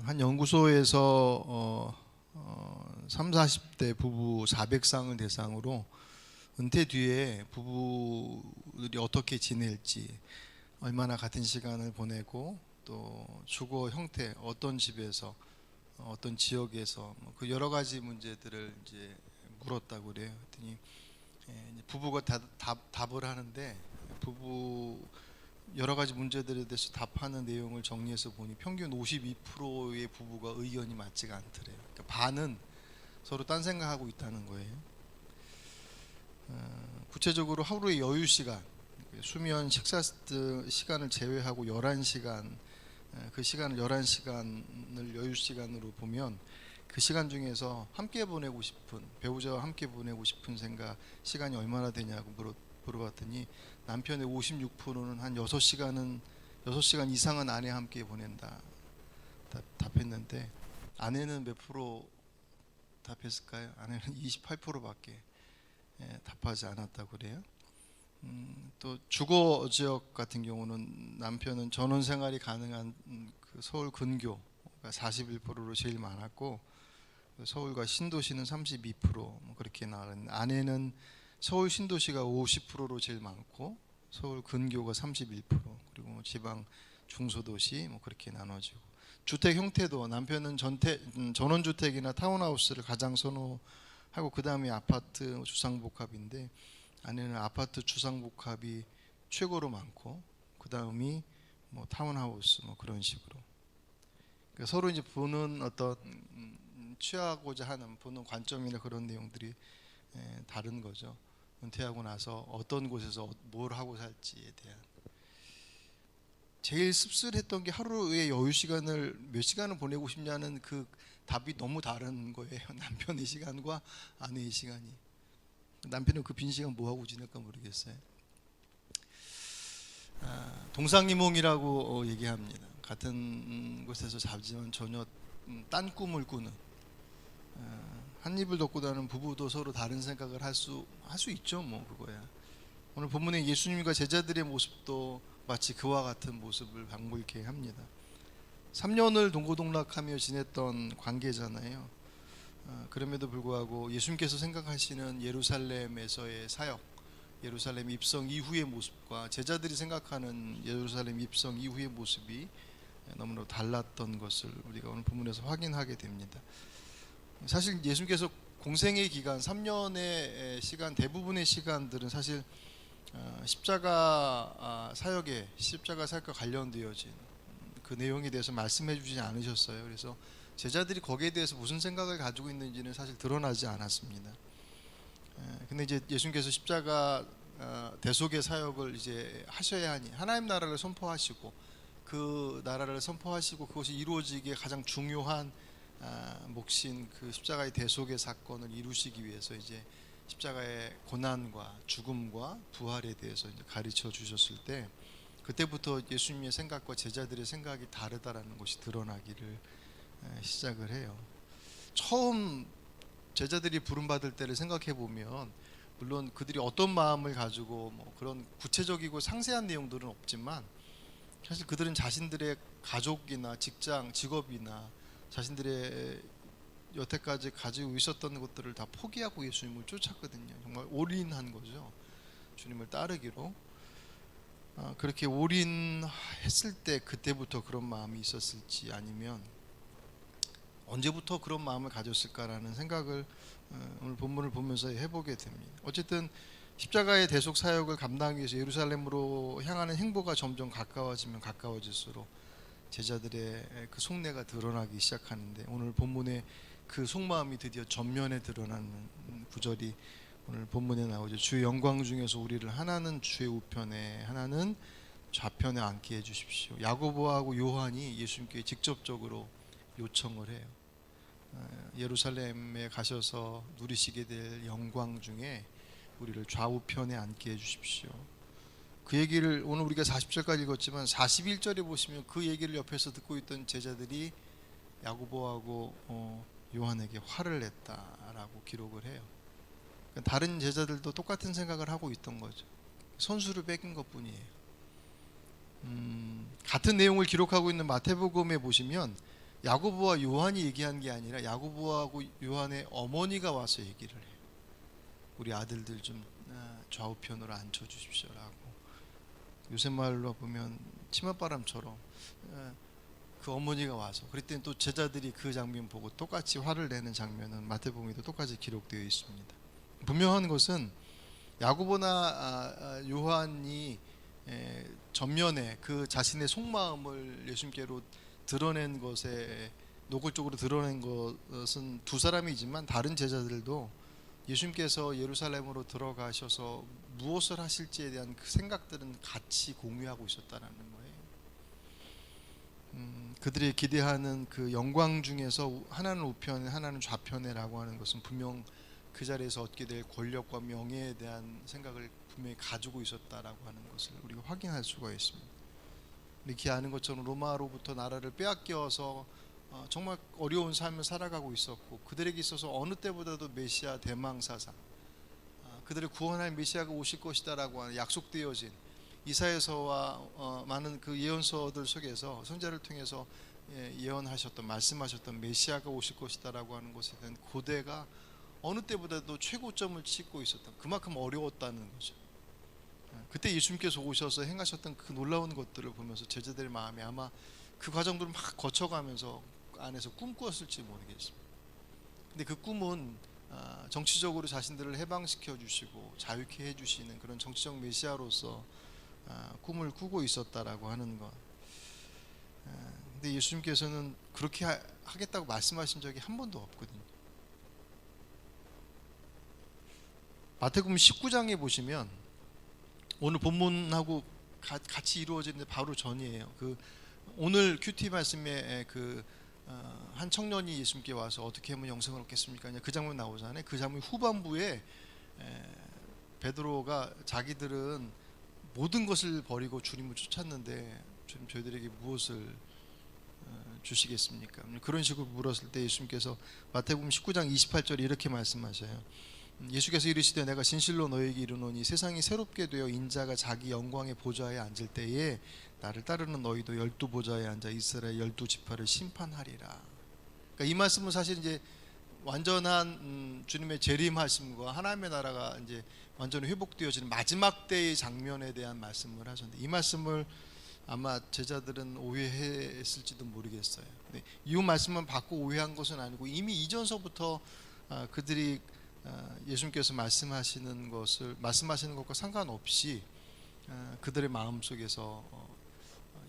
한 연구소에서 3, 40대 부부 400쌍을 대상으로 은퇴 뒤에 부부들이 어떻게 지낼지, 얼마나 같은 시간을 보내고 또 주거 형태, 어떤 집에서 어떤 지역에서 그 여러 가지 문제들을 이제 물었다고 그래요. 그랬더니 부부가 답을 하는데, 부부 여러 가지 문제들에 대해서 답하는 내용을 정리해서 보니 평균 52%의 부부가 의견이 맞지가 않더래요. 그러니까 반은 서로 딴 생각하고 있다는 거예요. 구체적으로 하루의 여유 시간, 수면, 식사 시간을 제외하고 11시간, 그 시간을 11시간을 여유 시간으로 보면 그 시간 중에서 함께 보내고 싶은, 배우자와 함께 보내고 싶은 시간이 얼마나 되냐고 물어봤더니 남편의 56%는 한 6시간 이상은 아내와 함께 보낸다 답했는데, 아내는 몇 프로 답했을까요? 아내는 28%밖에 답하지 않았다고 그래요. 또 주거 지역 같은 경우는 남편은 전원 생활이 가능한 그 서울 근교가 41%로 제일 많았고, 서울과 신도시는 32% 그렇게 나왔는데, 아내는 서울 신도시가 50%로 제일 많고 서울 근교가 31%, 그리고 지방 중소도시 그렇게 나눠지고, 주택 형태도 남편은 전원주택이나 타운하우스를 가장 선호하고 그 다음에 아파트 주상복합인데, 아내는 아파트 주상복합이 최고로 많고 그 다음이 타운하우스 그런 식으로. 그러니까 서로 이제 보는 어떤 취하고자 하는 보는 관점이나 그런 내용들이 다른 거죠. 은퇴하고 나서 어떤 곳에서 뭘 하고 살지에 대한. 제일 씁쓸했던 게 하루의 여유 시간을 몇 시간을 보내고 싶냐는 그 답이 너무 다른 거예요. 남편의 시간과 아내의 시간이. 남편은 그 빈 시간 뭐 하고 지낼까 모르겠어요. 동상이몽이라고 얘기합니다. 같은 곳에서 자지만 전혀 딴 꿈을 꾸는, 한 입을 덮고 자는 부부도 서로 다른 생각을 할 수 있죠. 그거야. 오늘 본문에 예수님과 제자들의 모습도 마치 그와 같은 모습을 방불케 합니다. 3년을 동고동락하며 지냈던 관계잖아요. 그럼에도 불구하고 예수님께서 생각하시는 예루살렘에서의 사역, 예루살렘 입성 이후의 모습과 제자들이 생각하는 예루살렘 입성 이후의 모습이 너무나 달랐던 것을 우리가 오늘 본문에서 확인하게 됩니다. 사실 예수님께서 공생의 기간 3년의 시간, 대부분의 시간들은 사실 십자가 사역과 관련되어진 그 내용에 대해서 말씀해 주지 않으셨어요. 그래서 제자들이 거기에 대해서 무슨 생각을 가지고 있는지는 사실 드러나지 않았습니다. 근데 이제 예수님께서 십자가 대속의 사역을 이제 하셔야 하니, 하나님 나라를 선포하시고 그 나라를 선포하시고 그것이 이루어지기에 가장 중요한 몫인 그 십자가의 대속의 사건을 이루시기 위해서 이제 십자가의 고난과 죽음과 부활에 대해서 이제 가르쳐 주셨을 때, 그때부터 예수님의 생각과 제자들의 생각이 다르다라는 것이 드러나기를 시작을 해요. 처음 제자들이 부름받을 때를 생각해 보면, 물론 그들이 어떤 마음을 가지고 그런 구체적이고 상세한 내용들은 없지만, 사실 그들은 자신들의 가족이나 직장, 직업이나 자신들의 여태까지 가지고 있었던 것들을 다 포기하고 예수님을 쫓았거든요. 정말 올인한 거죠. 주님을 따르기로. 그렇게 올인했을 때 그때부터 그런 마음이 있었을지, 아니면 언제부터 그런 마음을 가졌을까라는 생각을 오늘 본문을 보면서 해보게 됩니다. 어쨌든 십자가의 대속 사역을 감당하기 위해서 예루살렘으로 향하는 행보가 점점 가까워지면 가까워질수록 제자들의 그 속내가 드러나기 시작하는데, 오늘 본문에 그 속마음이 드디어 전면에 드러나는 구절이 오늘 본문에 나오죠. 주의 영광 중에서 우리를 하나는 주의 우편에 하나는 좌편에 앉게 해주십시오. 야고보하고 요한이 예수님께 직접적으로 요청을 해요. 예루살렘에 가셔서 누리시게 될 영광 중에 우리를 좌우편에 앉게 해주십시오. 그 얘기를 오늘 우리가 40절까지 읽었지만 41절에 보시면 그 얘기를 옆에서 듣고 있던 제자들이 야고보하고 요한에게 화를 냈다라고 기록을 해요. 그러니까 다른 제자들도 똑같은 생각을 하고 있던 거죠. 선수를 뺏긴 것뿐이에요. 같은 내용을 기록하고 있는 마태복음에 보시면 야고보와 요한이 얘기한 게 아니라 야고보하고 요한의 어머니가 와서 얘기를 해요. 우리 아들들 좀 좌우편으로 앉혀 주십시오라고. 요새 말로 보면 치맛바람처럼 그 어머니가 와서, 그랬더니 또 제자들이 그 장면 보고 똑같이 화를 내는 장면은 마태복음에도 똑같이 기록되어 있습니다. 분명한 것은 야고보나 요한이 전면에 그 자신의 속마음을 예수님께로 드러낸 것에, 노골적으로 드러낸 것은 두 사람이지만 다른 제자들도 예수님께서 예루살렘으로 들어가셔서 무엇을 하실지에 대한 그 생각들은 같이 공유하고 있었다는 거예요. 그들이 기대하는 그 영광 중에서 하나는 우편에 하나는 좌편에라고 하는 것은 분명 그 자리에서 얻게 될 권력과 명예에 대한 생각을 분명히 가지고 있었다라고 하는 것을 우리가 확인할 수가 있습니다. 이렇게 아는 것처럼 로마로부터 나라를 빼앗겨서 정말 어려운 삶을 살아가고 있었고, 그들에게 있어서 어느 때보다도 메시아 대망사상, 그들을 구원할 메시아가 오실 것이다라고 하는 약속되어진 이사야서와 많은 그 예언서들 속에서 선지자를 통해서 예언하셨던, 말씀하셨던 메시아가 오실 것이다라고 하는 것에 대한 고대가 어느 때보다도 최고점을 찍고 있었던, 그만큼 어려웠다는 거죠. 그때 예수님께서 오셔서 행하셨던 그 놀라운 것들을 보면서 제자들의 마음이 아마 그 과정들을 막 거쳐가면서 안에서 꿈꾸었을지 모르겠습니다. 근데 그 꿈은 정치적으로 자신들을 해방시켜 주시고 자유케 해주시는 그런 정치적 메시아로서 꿈을 꾸고 있었다라고 하는 것. 근데 예수님께서는 그렇게 하겠다고 말씀하신 적이 한 번도 없거든요. 마태복음 19장에 보시면 오늘 본문하고 같이 이루어지는데 바로 전이에요. 그 오늘 큐티 말씀에 한 청년이 예수님께 와서 어떻게 하면 영생을 얻겠습니까? 그 장면 나오잖아요. 그 장면 후반부에 베드로가 자기들은 모든 것을 버리고 주님을 쫓았는데 주님 저희들에게 무엇을 주시겠습니까? 그런 식으로 물었을 때 예수님께서 마태복음 19장 28절에 이렇게 말씀하셔요. 예수께서 이르시되 내가 진실로 너에게 이르노니 세상이 새롭게 되어 인자가 자기 영광의 보좌에 앉을 때에 나를 따르는 너희도 12보좌에 앉아 이스라엘 12지파를 심판하리라. 그러니까 이 말씀은 사실 이제 완전한 주님의 재림하심과 하나님의 나라가 이제 완전히 회복되어지는 마지막 때의 장면에 대한 말씀을 하셨는데, 이 말씀을 아마 제자들은 오해했을지도 모르겠어요. 이 말씀만 받고 오해한 것은 아니고 이미 이전서부터 그들이 예수님께서 말씀하시는 것과 상관없이 그들의 마음 속에서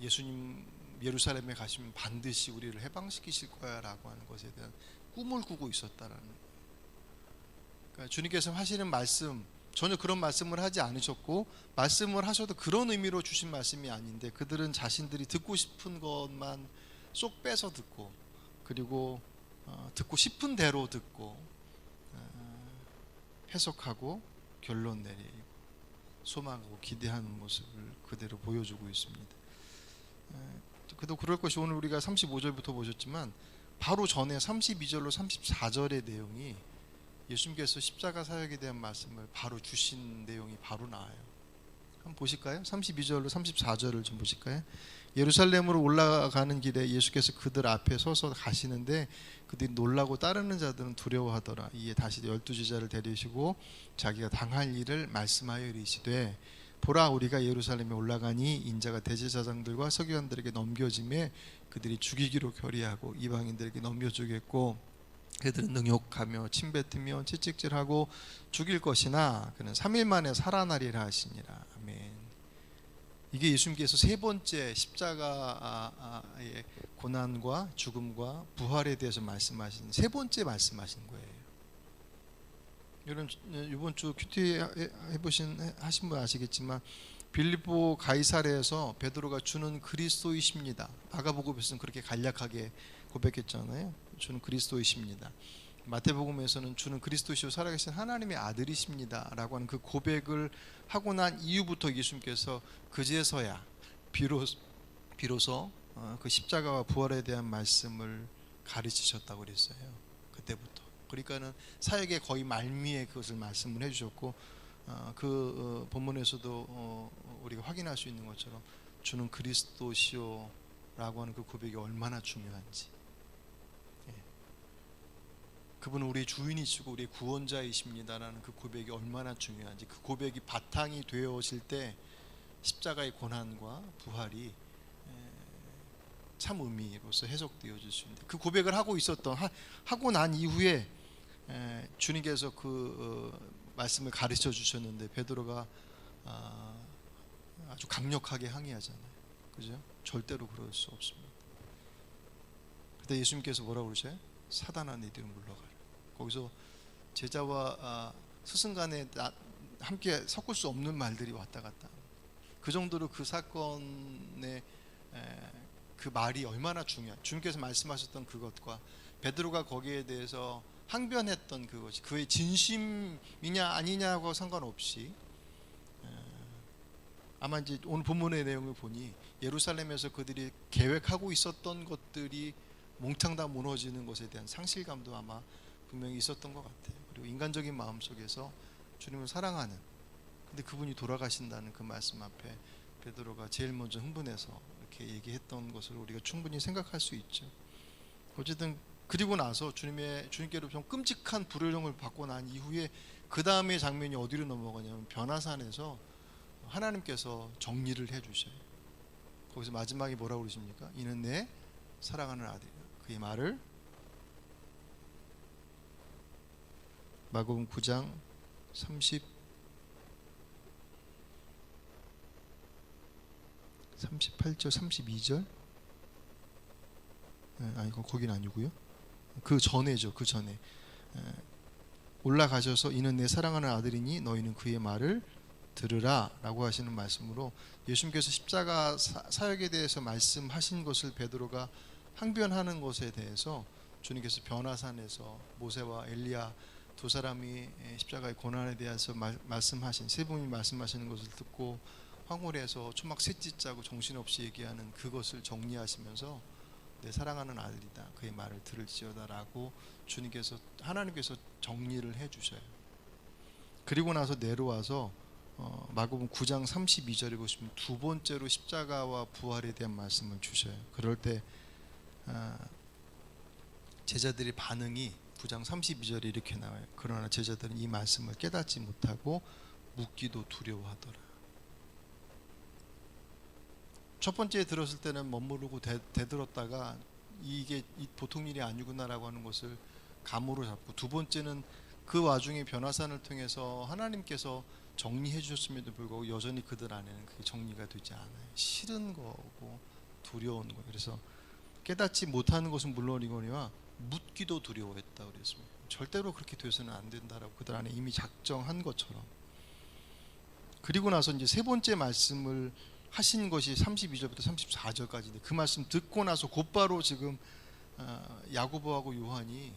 예수님 예루살렘에 가시면 반드시 우리를 해방시키실 거야라고 하는 것에 대한 꿈을 꾸고 있었다라는. 그러니까 주님께서 하시는 말씀 전혀 그런 말씀을 하지 않으셨고, 말씀을 하셔도 그런 의미로 주신 말씀이 아닌데 그들은 자신들이 듣고 싶은 것만 쏙 빼서 듣고, 그리고 듣고 싶은 대로 듣고 해석하고 결론 내리고 소망하고 기대하는 모습을 그대로 보여주고 있습니다. 그래도 그럴 것이 오늘 우리가 35절부터 보셨지만 바로 전에 32절로 34절의 내용이 예수님께서 십자가 사역에 대한 말씀을 바로 주신 내용이 바로 나와요. 한번 보실까요? 32절로 34절을 좀 보실까요? 예루살렘으로 올라가는 길에 예수께서 그들 앞에 서서 가시는데 그들이 놀라고 따르는 자들은 두려워하더라. 이에 다시 12제자를 데리시고 자기가 당할 일을 말씀하여 이르시되 보라 우리가 예루살렘에 올라가니 인자가 대제사장들과 서기관들에게 넘겨짐에 그들이 죽이기로 결의하고 이방인들에게 넘겨주겠고 그들은 능욕하며 침뱉으며 채찍질하고 죽일 것이나 그는 3일 만에 살아나리라 하시니라. 아멘. 이게 예수님께서 세 번째 십자가의 고난과 죽음과 부활에 대해서 말씀하신 세 번째 말씀하신 거예요. 여러분 이번 주 큐티 하신 분 아시겠지만 빌립보 가이사랴에서 베드로가 주는 그리스도이십니다. 마가복음에서는 그렇게 간략하게 고백했잖아요. 주는 그리스도이십니다. 마태복음에서는 주는 그리스도시요 살아계신 하나님의 아들이십니다 라고 하는 그 고백을 하고 난 이후부터 예수님께서 그제서야 비로소 그 십자가와 부활에 대한 말씀을 가르치셨다고 그랬어요. 그때부터. 그러니까는 사역의 거의 말미에 그것을 말씀을 해주셨고, 본문에서도 우리가 확인할 수 있는 것처럼 주는 그리스도시요 라고 하는 그 고백이 얼마나 중요한지, 그분은 우리의 주인이시고 우리의 구원자이십니다라는 그 고백이 얼마나 중요한지, 그 고백이 바탕이 되어질 때 십자가의 고난과 부활이 참 의미로서 해석되어질 수 있는데, 그 고백을 하고 있었던 하고 난 이후에 주님께서 말씀을 가르쳐 주셨는데 베드로가 아주 강력하게 항의하잖아요. 그죠? 절대로 그럴 수 없습니다. 그때 예수님께서 뭐라고 그러셔요? 사단아 네 뒤로 물러가라. 거기서 제자와 스승 간에 함께 섞을 수 없는 말들이 왔다 갔다. 그 정도로 그 사건의 그 말이 얼마나 중요한, 주님께서 말씀하셨던 그것과 베드로가 거기에 대해서 항변했던 그것이 그의 진심이냐 아니냐하고 상관없이, 아마 이제 오늘 본문의 내용을 보니 예루살렘에서 그들이 계획하고 있었던 것들이 몽땅 다 무너지는 것에 대한 상실감도 아마 분명히 있었던 것 같아요. 그리고 인간적인 마음 속에서 주님을 사랑하는, 근데 그분이 돌아가신다는 그 말씀 앞에 베드로가 제일 먼저 흥분해서 이렇게 얘기했던 것을 우리가 충분히 생각할 수 있죠. 어쨌든 그리고 나서 주님께로 좀 끔찍한 불효령을 받고 난 이후에 그 다음의 장면이 어디로 넘어가냐면 변화산에서 하나님께서 정리를 해주셔요. 거기서 마지막에 뭐라고 그러십니까? 이는 내 사랑하는 아들이다. 그의 말을 마가복음 9장 38절 32절, 아니 거긴 아니고요. 그 전에죠. 그 전에 올라가셔서 이는 내 사랑하는 아들이니 너희는 그의 말을 들으라 라고 하시는 말씀으로, 예수님께서 십자가 사역에 대해서 말씀하신 것을 베드로가 항변하는 것에 대해서 주님께서 변화산에서 모세와 엘리야 두 사람이 십자가의 고난에 대해서 말씀하신, 세 분이 말씀하시는 것을 듣고 황홀해서 초막 셋째 짜고 정신없이 얘기하는 그것을 정리하시면서 내 사랑하는 아들이다 그의 말을 들을지어다 라고 하나님께서 정리를 해주셔요. 그리고 나서 내려와서 마가복음 9장 32절에 보시면 두 번째로 십자가와 부활에 대한 말씀을 주셔요. 그럴 때 제자들의 반응이 9장 32절에 이렇게 나와요. 그러나 제자들은 이 말씀을 깨닫지 못하고 묻기도 두려워하더라. 첫 번째 들었을 때는 멋모르고 대들었다가 이게 보통 일이 아니구나라고 하는 것을 감으로 잡고, 두 번째는 그 와중에 변화산을 통해서 하나님께서 정리해 주셨음에도 불구하고 여전히 그들 안에는 그게 정리가 되지 않아요. 싫은 거고 두려운 거예요. 그래서 깨닫지 못하는 것은 물론이거니와 묻기도 두려워했다 그랬습니다. 절대로 그렇게 돼서는 안 된다라고 그들 안에 이미 작정한 것처럼. 그리고 나서 이제 세 번째 말씀을 하신 것이 32절부터 34절까지인데, 그 말씀 듣고 나서 곧바로 지금 야고보하고 요한이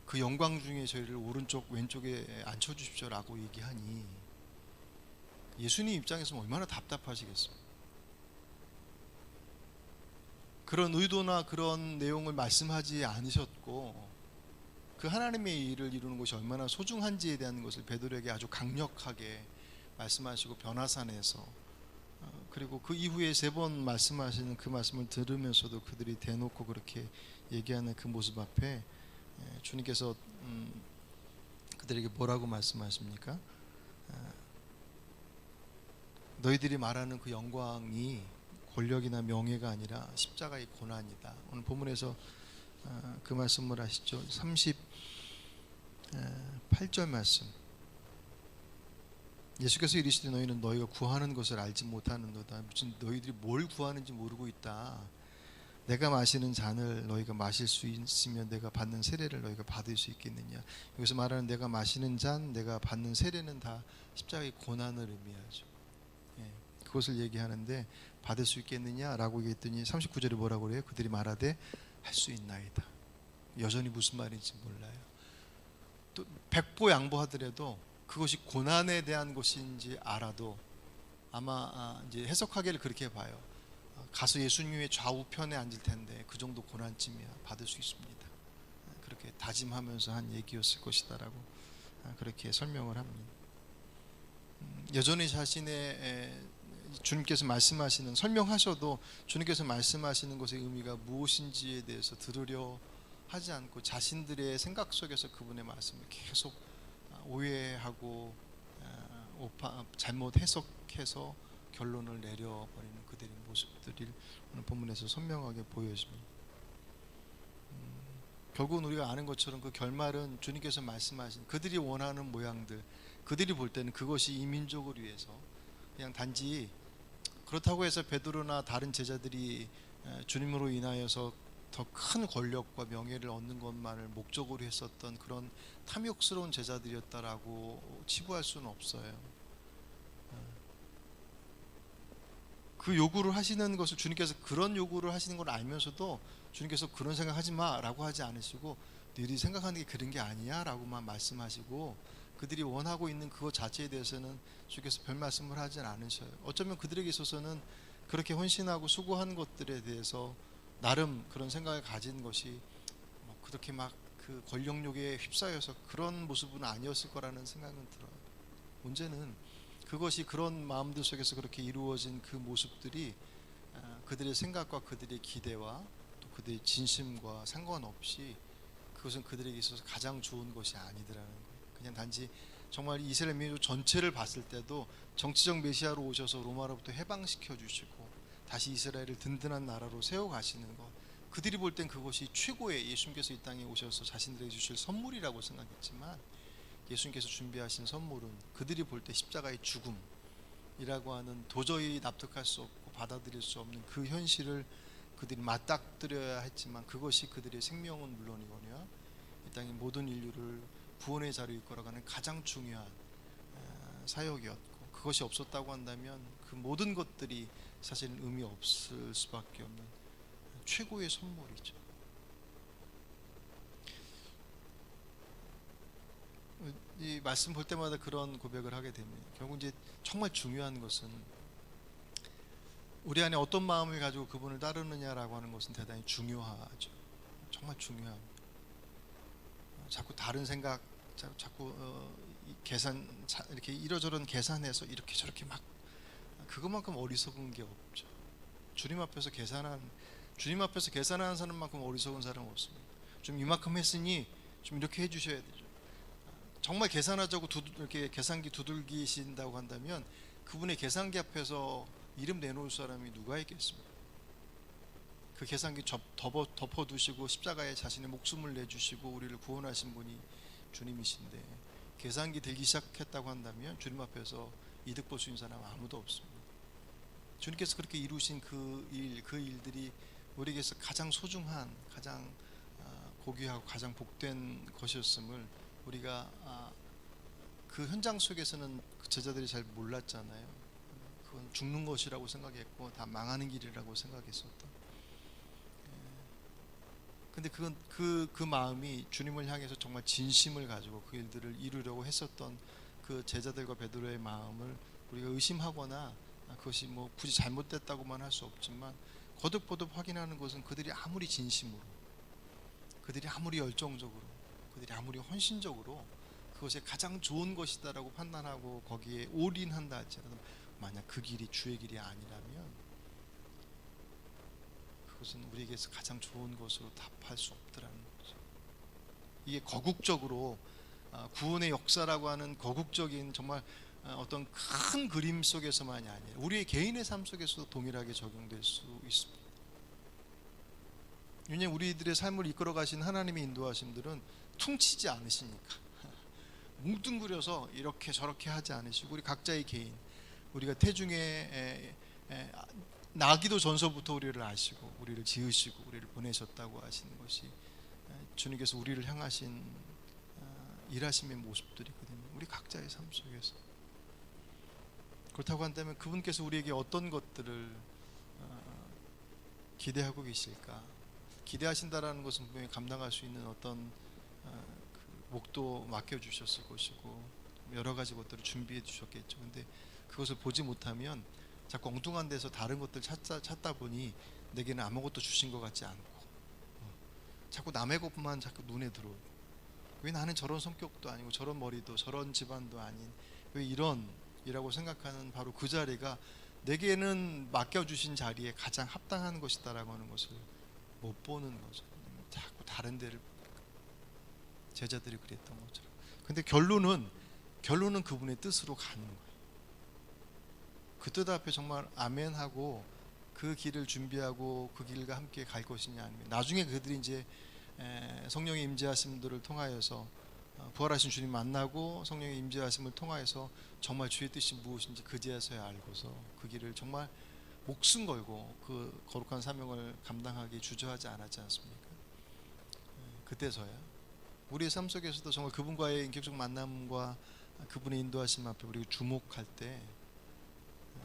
그 영광 중에 저희를 오른쪽 왼쪽에 앉혀주십시오라고 얘기하니 예수님 입장에서는 얼마나 답답하시겠습니까? 그런 의도나 그런 내용을 말씀하지 않으셨고, 그 하나님의 일을 이루는 것이 얼마나 소중한지에 대한 것을 베드로에게 아주 강력하게 말씀하시고, 변화산에서 그리고 그 이후에 세 번 말씀하시는 그 말씀을 들으면서도 그들이 대놓고 그렇게 얘기하는 그 모습 앞에 주님께서 그들에게 뭐라고 말씀하십니까? 너희들이 말하는 그 영광이 권력이나 명예가 아니라 십자가의 고난이다. 오늘 본문에서 그 말씀을 하시죠. 38절 말씀. 예수께서 이르시되 너희는 너희가 구하는 것을 알지 못하는도다. 무슨 너희들이 뭘 구하는지 모르고 있다. 내가 마시는 잔을 너희가 마실 수 있으면 내가 받는 세례를 너희가 받을 수 있겠느냐. 여기서 말하는 내가 마시는 잔, 내가 받는 세례는 다 십자가의 고난을 의미하죠. 그것을 얘기하는데 받을 수 있겠느냐라고 얘기했더니 39절에 뭐라고 그래요? 그들이 말하되 할 수 있나이다. 여전히 무슨 말인지 몰라요. 또 백보양보하더라도 그것이 고난에 대한 것인지 알아도 아마 이제 해석하기를 그렇게 봐요. 가서 예수님의 좌우편에 앉을 텐데 그 정도 고난쯤이야 받을 수 있습니다. 그렇게 다짐하면서 한 얘기였을 것이다라고 그렇게 설명을 합니다. 여전히 자신의 주님께서 말씀하시는, 설명하셔도 주님께서 말씀하시는 것의 의미가 무엇인지에 대해서 들으려 하지 않고 자신들의 생각 속에서 그분의 말씀을 계속 오해하고 잘못 해석해서 결론을 내려버리는 그들의 모습들이 오늘 본문에서 선명하게 보여집니다. 결국은 우리가 아는 것처럼 그 결말은 주님께서 말씀하신 그들이 원하는 모양들, 그들이 볼 때는 그것이 이 민족을 위해서 그냥 단지, 그렇다고 해서 베드로나 다른 제자들이 주님으로 인하여서 더 큰 권력과 명예를 얻는 것만을 목적으로 했었던 그런 탐욕스러운 제자들이었다라고 치부할 수는 없어요. 그 요구를 하시는 것을 주님께서 그런 요구를 하시는 걸 알면서도 주님께서 그런 생각하지 마라고 하지 않으시고 너희들이 생각하는 게 그런 게 아니야 라고만 말씀하시고, 그들이 원하고 있는 그것 자체에 대해서는 주께서 별 말씀을 하진 않으셔요. 어쩌면 그들에게 있어서는 그렇게 헌신하고 수고한 것들에 대해서 나름 그런 생각을 가진 것이 그렇게 막 그 권력욕에 휩싸여서 그런 모습은 아니었을 거라는 생각은 들어요. 문제는 그것이 그런 마음들 속에서 그렇게 이루어진 그 모습들이 그들의 생각과 그들의 기대와 또 그들의 진심과 상관없이 그것은 그들에게 있어서 가장 좋은 것이 아니더라는 거예요. 그냥 단지 정말 이스라엘 민족 전체를 봤을 때도 정치적 메시아로 오셔서 로마로부터 해방시켜 주시고 다시 이스라엘을 든든한 나라로 세워 가시는 것, 그들이 볼 땐 그것이 최고의, 예수님께서 이 땅에 오셔서 자신들에게 주실 선물이라고 생각했지만, 예수님께서 준비하신 선물은 그들이 볼 때 십자가의 죽음이라고 하는 도저히 납득할 수 없고 받아들일 수 없는 그 현실을 그들이 맞닥뜨려야 했지만, 그것이 그들의 생명은 물론이거니와 이 땅의 모든 인류를 구원의 자리에 이끌어가는 가장 중요한 사역이었고, 그것이 없었다고 한다면 그 모든 것들이 사실은 의미 없을 수밖에 없는 최고의 선물이죠. 이 말씀 볼 때마다 그런 고백을 하게 됩니다. 결국 이제 정말 중요한 것은 우리 안에 어떤 마음을 가지고 그분을 따르느냐라고 하는 것은 대단히 중요하죠. 정말 중요합니다. 자꾸 다른 생각, 자꾸 계산, 이렇게 이러저런 계산해서 이렇게 저렇게 막, 그것만큼 어리석은 게 없죠. 주님 앞에서 계산하는 사람만큼 어리석은 사람은 없습니다. 좀 이만큼 했으니 좀 이렇게 해주셔야 되죠. 정말 계산하자고 이렇게 계산기 두들기신다고 한다면 그분의 계산기 앞에서 이름 내놓을 사람이 누가 있겠습니까? 그 계산기 덮어두시고 십자가에 자신의 목숨을 내주시고 우리를 구원하신 분이 주님이신데, 계산기 들기 시작했다고 한다면 주님 앞에서 이득 볼 수 있는 사람은 아무도 없습니다. 주님께서 그렇게 이루신 그 일들이 우리에게서 가장 소중한, 가장 고귀하고 가장 복된 것이었음을 우리가 그 현장 속에서는 그 제자들이 잘 몰랐잖아요. 그건 죽는 것이라고 생각했고 다 망하는 길이라고 생각했었던. 근데 그건 그 마음이 주님을 향해서 정말 진심을 가지고 그 일들을 이루려고 했었던 그 제자들과 베드로의 마음을 우리가 의심하거나 그것이 뭐 굳이 잘못됐다고만 할 수 없지만, 거듭거듭 확인하는 것은 그들이 아무리 진심으로, 그들이 아무리 열정적으로, 그들이 아무리 헌신적으로 그것이 가장 좋은 것이다라고 판단하고 거기에 올인한다 할지라도, 만약 그 길이 주의 길이 아니라면 그것은 우리에게서 가장 좋은 것으로 답할 수 없더라는 거죠. 이게 거국적으로 구원의 역사라고 하는 거국적인 정말 어떤 큰 그림 속에서만이 아니라 우리의 개인의 삶 속에서도 동일하게 적용될 수 있습니다. 왜냐하면 우리들의 삶을 이끌어 가신 하나님의 인도하심들은 퉁치지 않으시니까, 뭉뚱그려서 이렇게 저렇게 하지 않으시고, 우리 각자의 개인, 우리가 태중에 나기도 전서부터 우리를 아시고 우리를 지으시고 우리를 보내셨다고 하시는 것이 주님께서 우리를 향하신 일하심의 모습들이거든요. 우리 각자의 삶 속에서. 그렇다고 한다면 그분께서 우리에게 어떤 것들을 기대하고 계실까? 기대하신다라는 것은 분명히 감당할 수 있는 어떤 그 목도 맡겨주셨을 것이고 여러 가지 것들을 준비해 주셨겠죠. 근데 그것을 보지 못하면 자꾸 엉뚱한 데서 다른 것들 찾다 보니 내게는 아무것도 주신 것 같지 않고 자꾸 남의 것만 자꾸 눈에 들어오고, 왜 나는 저런 성격도 아니고 저런 머리도 저런 집안도 아닌 왜 이라고 생각하는 바로 그 자리가 내게는 맡겨주신 자리에 가장 합당한 것이다라고 하는 것을 못 보는 거죠. 자꾸 다른 데를 제자들이 그랬던 것처럼. 근데 결론은 그분의 뜻으로 가는 거예요. 그 뜻 앞에 정말 아멘하고 그 길을 준비하고 그 길과 함께 갈 것이냐, 아니면 나중에 그들이 이제 성령의 임재하심들을 통하여서 부활하신 주님 만나고 성령의 임재하심을 통하여서 정말 주의 뜻이 무엇인지 그제서야 알고서 그 길을 정말 목숨 걸고 그 거룩한 사명을 감당하기 주저하지 않았지 않습니까? 그때서야 우리의 삶 속에서도 정말 그분과의 인격적 만남과 그분의 인도하심 앞에 우리가 주목할 때,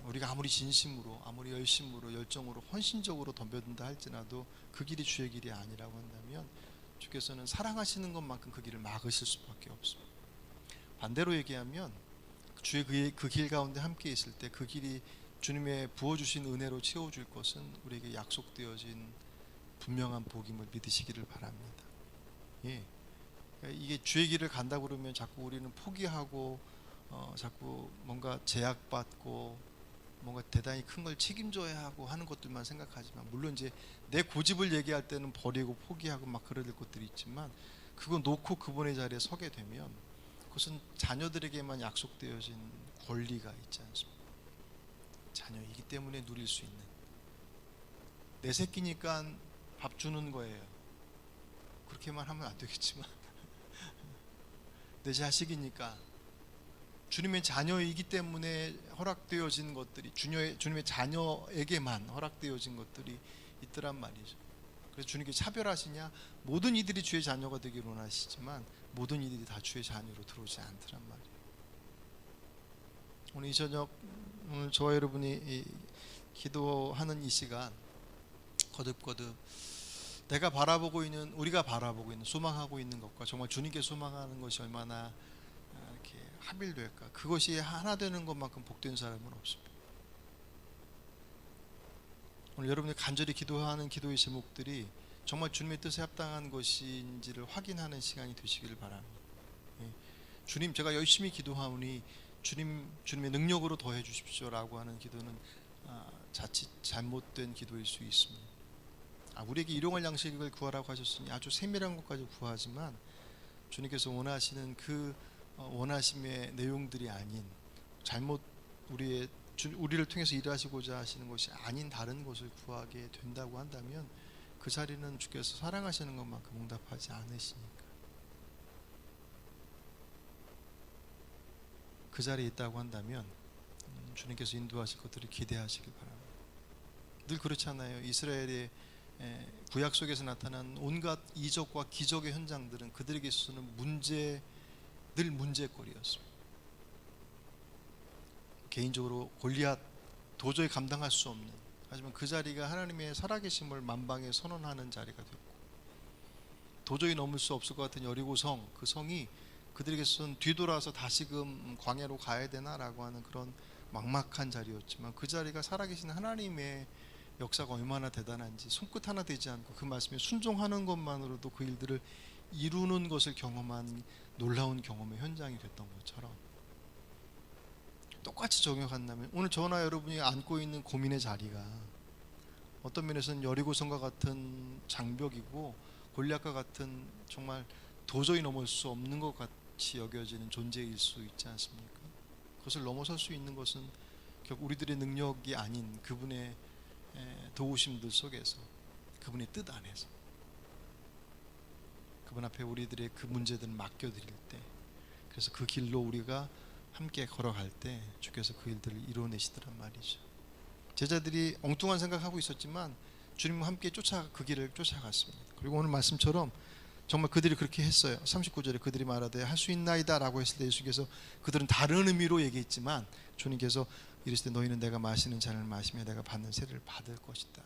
우리가 아무리 진심으로, 아무리 열심으로, 열정으로, 헌신적으로 덤벼든다 할지라도 그 길이 주의 길이 아니라고 한다면 주께서는 사랑하시는 것만큼 그 길을 막으실 수밖에 없습니다. 반대로 얘기하면 주의 그 길 가운데 함께 있을 때 그 길이 주님의 부어주신 은혜로 채워줄 것은 우리에게 약속되어진 분명한 복임을 믿으시기를 바랍니다. 예. 이게 주의 길을 간다 그러면 자꾸 우리는 포기하고 자꾸 뭔가 제약받고 뭔가 대단히 큰 걸 책임져야 하고 하는 것들만 생각하지만, 물론 이제 내 고집을 얘기할 때는 버리고 포기하고 막 그럴 것들이 있지만, 그거 놓고 그분의 자리에 서게 되면 그것은 자녀들에게만 약속되어진 권리가 있지 않습니까? 자녀이기 때문에 누릴 수 있는, 내 새끼니까 밥 주는 거예요. 그렇게만 하면 안 되겠지만 내 자식이니까, 주님의 자녀이기 때문에 허락되어진 것들이, 주님의 자녀에게만 허락되어진 것들이 있더란 말이죠. 그래서 주님께 차별하시냐? 모든 이들이 주의 자녀가 되기를 원하시지만 모든 이들이 다 주의 자녀로 들어오지 않더란 말이에요. 오늘 이 저녁, 오늘 저와 여러분이 기도하는 이 시간, 거듭거듭 내가 바라보고 있는, 우리가 바라보고 있는, 소망하고 있는 것과 정말 주님께 소망하는 것이 얼마나 이렇게 합일될까? 그것이 하나 되는 것만큼 복된 사람은 없습니다. 오늘 여러분이 간절히 기도하는 기도의 제목들이 정말 주님의 뜻에 합당한 것인지를 확인하는 시간이 되시기를 바랍니다. 주님, 제가 열심히 기도하오니 주님의 능력으로 더해 주십시오라고 하는 기도는 자칫 잘못된 기도일 수 있습니다. 우리에게 일용할 양식을 구하라고 하셨으니 아주 세밀한 것까지 구하지만 주님께서 원하시는 그 원하심의 내용들이 아닌, 잘못 우리를 통해서 일하시고자 하시는 것이 아닌 다른 것을 구하게 된다고 한다면 그 자리는 주께서 사랑하시는 것만큼 응답하지 않으시니까. 그 자리에 있다고 한다면 주님께서 인도하실 것들을 기대하시길 바랍니다. 늘 그렇잖아요. 이스라엘의 구약 속에서 나타난 온갖 이적과 기적의 현장들은 그들에게 있어서는 늘 문제거리였습니다. 개인적으로 골리앗 도저히 감당할 수 없는, 하지만 그 자리가 하나님의 살아계심을 만방에 선언하는 자리가 됐고, 도저히 넘을 수 없을 것 같은 여리고성, 그 성이 그들에게서는 뒤돌아서 다시금 광야로 가야 되나라고 하는 그런 막막한 자리였지만, 그 자리가 살아계신 하나님의 역사가 얼마나 대단한지, 손끝 하나 되지 않고 그 말씀에 순종하는 것만으로도 그 일들을 이루는 것을 경험한 놀라운 경험의 현장이 됐던 것처럼, 똑같이 적용한다면 오늘 저나 여러분이 안고 있는 고민의 자리가 어떤 면에서는 여리고성과 같은 장벽이고 골리앗과 같은 정말 도저히 넘을 수 없는 것 같이 여겨지는 존재일 수 있지 않습니까? 그것을 넘어설 수 있는 것은 결국 우리들의 능력이 아닌 그분의 도우심들 속에서, 그분의 뜻 안에서, 그분 앞에 우리들의 그 문제들을 맡겨드릴 때, 그래서 그 길로 우리가 함께 걸어갈 때 주께서 그 일들을 이루어내시더란 말이죠. 제자들이 엉뚱한 생각하고 있었지만 주님과 함께 그 길을 쫓아갔습니다. 그리고 오늘 말씀처럼 정말 그들이 그렇게 했어요. 39절에 그들이 말하되 할 수 있나이다 라고 했을 때 예수께서, 그들은 다른 의미로 얘기했지만 주님께서 이르시되 너희는 내가 마시는 잔을 마시며 내가 받는 세례를 받을 것이다.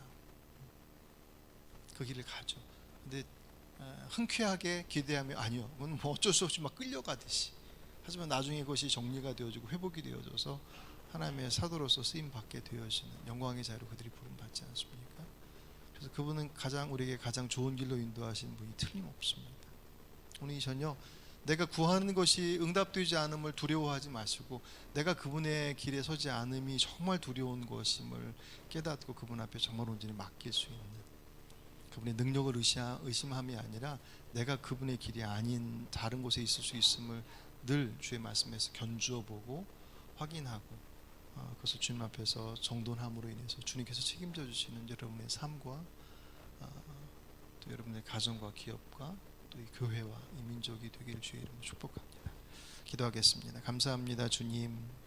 그 길을 가죠. 근데 흔쾌하게 기대하며 아니요, 그건 뭐 어쩔 수 없이 막 끌려가듯이, 하지만 나중에 그것이 정리가 되어지고 회복이 되어져서 하나님의 사도로서 쓰임 받게 되어지는 영광의 자리로 그들이 부름 받지 않습니까? 그래서 그분은 우리에게 가장 좋은 길로 인도하신 분이 틀림없습니다. 오늘 이 저녁 내가 구하는 것이 응답되지 않음을 두려워하지 마시고, 내가 그분의 길에 서지 않음이 정말 두려운 것임을 깨닫고 그분 앞에 정말 온전히 맡길 수 있는 그분의 능력을 의심함이 아니라 내가 그분의 길이 아닌 다른 곳에 있을 수 있음을 늘 주의 말씀에서 견주어 보고 확인하고 그것을 주님 앞에서 정돈함으로 인해서 주님께서 책임져 주시는 여러분의 삶과 또 여러분의 가정과 기업과 또 이 교회와 이 민족이 되기를 주의 이름으로 축복합니다. 기도하겠습니다. 감사합니다 주님.